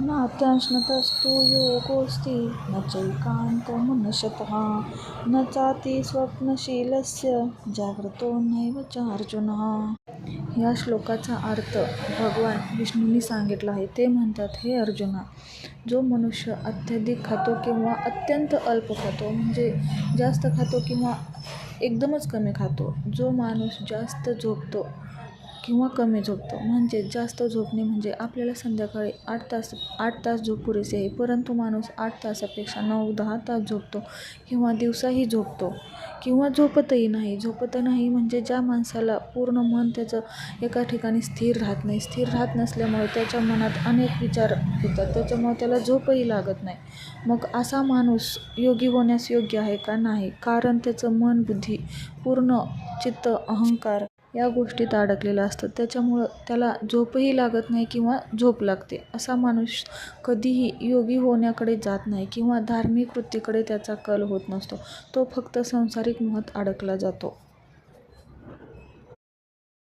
नात्यांशनतस्तु योगोऽस्ति न चैकान्तमनशतः न चाति स्वप्नशीलस्य जाग्रतो नैव च अर्जुन. या श्लोकाचा अर्थ भगवान विष्णूंनी सांगितला आहे. ते म्हणतात, हे अर्जुना, जो मनुष्य अत्यधिक खातो किंवा अत्यंत अल्प खातो, म्हणजे जास्त खातो किंवा एकदमच कमी खातो, जो माणूस जास्त झोपतो किंवा कमी झोपतो, म्हणजे जास्त झोपणे म्हणजे आपल्याला संध्याकाळी 8 तास झोप पुरेसे आहे, परंतु माणूस 8 तासापेक्षा 9-10 तास झोपतो किंवा दिवसाही झोपतो किंवा झोपत नाही म्हणजे ज्या माणसाला पूर्ण मन त्याचं एका ठिकाणी स्थिर राहत नाही. स्थिर राहत नसल्यामुळे त्याच्या मनात अनेक विचार येतात, त्याच्यामुळे त्याला झोपही लागत नाही. मग असा माणूस योगी होण्यास योग्य आहे का? नाही, कारण त्याचं मन, बुद्धी, पूर्ण चित्त, अहंकार या गोष्टीत अडकलेलं असतं. त्याच्यामुळं त्याला झोपही लागत नाही किंवा झोप लागते. असा माणूस कधीही योगी होण्याकडे जात नाही किंवा धार्मिक वृत्तीकडे त्याचा कल होत नसतो. तो फक्त सांसारिक मोहात अडकला जातो.